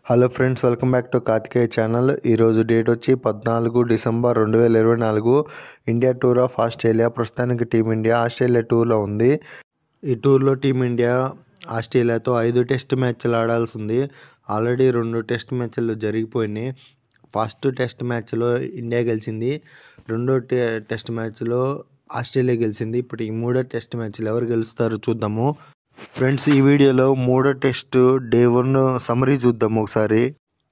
Hello friends, welcome back to Karthikeya channel. ఈరోజు date వచ్చి 14 December 2024. India tour of Australia. ప్రస్తుతానికి team India Australia టూర్లో ఉంది. ఈ టూర్లో టీమిండియా ఆస్ట్రేలియాతో 5 టెస్ట్ మ్యాచ్లు ఆడాల్సి ఉంది. ఆల్రెడీ 2 టెస్ట్ మ్యాచ్లు జరిగిపోయినాయి. ఫస్ట్ టెస్ట్ మ్యాచ్లో ఇండియా గెలిచింది. రెండో టెస్ట్ మ్యాచ్లో ఆస్ట్రేలియా గెలిచింది. ఇప్పుడు ఈ మూడో టెస్ట్ మ్యాచ్లు ఎవరు గెలుస్తారో చూద్దాము. ఫ్రెండ్స్, ఈ వీడియోలో మూడో టెస్ట్ డే 1 సమరీ చూద్దాం ఒకసారి.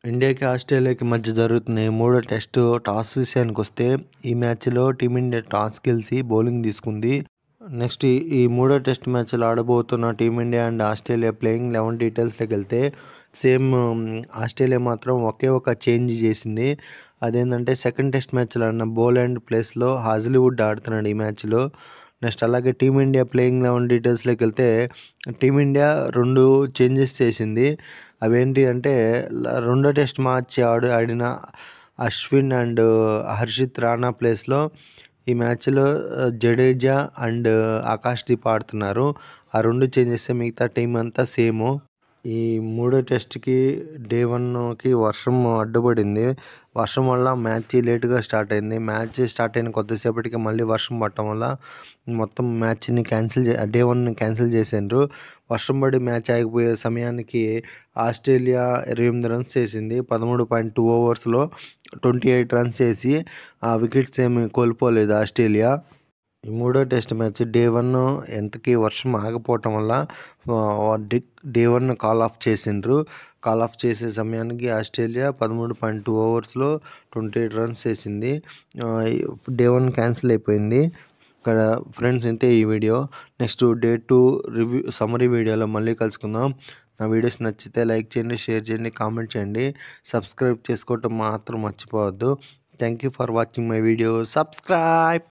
ఇండియాకి ఆస్ట్రేలియాకి మధ్య జరుగుతున్న ఈ మూడో టెస్ట్ టాస్ విషయానికి వస్తే, ఈ మ్యాచ్లో టీమిండియా టాస్ గెలిచి బౌలింగ్ తీసుకుంది. నెక్స్ట్ ఈ మూడో టెస్ట్ మ్యాచ్లో ఆడబోతున్న టీమిండియా అండ్ ఆస్ట్రేలియా ప్లేయింగ్ 11 డీటెయిల్స్లోకి వెళ్తే, సేమ్ ఆస్ట్రేలియా మాత్రం ఒకే ఒక చేంజ్ చేసింది. అదేంటంటే సెకండ్ టెస్ట్ మ్యాచ్లో ఆడిన బోలాండ్ ప్లేస్లో హాజలీవుడ్ ఆడుతున్నాడు ఈ మ్యాచ్లో. నెక్స్ట్ అలాగే టీమిండియా ప్లేయింగ్ 11 డీటెయిల్స్లోకి వెళ్తే, టీమిండియా 2 చేంజెస్ చేసింది. అవేంటి అంటే, రెండో టెస్ట్ మ్యాచ్ ఆడిన అశ్విన్ అండ్ హర్షిత్ రాణా ప్లేస్లో ఈ మ్యాచ్లో జడేజా అండ్ ఆకాష్ దీప్ ఆడుతున్నారు. ఆ 2 చేంజెస్, మిగతా టీం అంతా సేము. ఈ మూడో టెస్ట్కి డే 1కి వర్షం అడ్డుపడింది. వర్షం వల్ల మ్యాచ్ లేటుగా స్టార్ట్ అయింది. మ్యాచ్ స్టార్ట్ అయిన కొద్దిసేపటికి మళ్ళీ వర్షం పడటం వల్ల మొత్తం మ్యాచ్ని డే 1ని క్యాన్సిల్ చేసిండ్రు. వర్షం పడి మ్యాచ్ ఆగిపోయే సమయానికి ఆస్ట్రేలియా 28 రన్స్ చేసింది. 13.2 ఓవర్స్లో 28 రన్స్ చేసి ఆ వికెట్స్ ఏమి కోల్పోలేదు ఆస్ట్రేలియా. ఈ మూడో టెస్ట్ మ్యాచ్ డే 1 ఎంతకీ వర్షం ఆగిపోవటం వల్ల డే 1 కాల్ ఆఫ్ చేసిండ్రు. కాల్ ఆఫ్ చేసే సమయానికి ఆస్ట్రేలియా 13.2 ఓవర్స్లో 28 రన్స్ చేసింది. డే 1 క్యాన్సిల్ అయిపోయింది. ఇక్కడ ఫ్రెండ్స్ ఇంతే ఈ video. Next day 2 review summary వీడియోలో మళ్ళీ కలుసుకుందాం. నా వీడియోస్ నచ్చితే లైక్ చేయండి, షేర్ చేయండి, కామెంట్ చేయండి. సబ్స్క్రైబ్ చేసుకోవటం మాత్రం మర్చిపోవద్దు. Thank you for watching my video. Subscribe.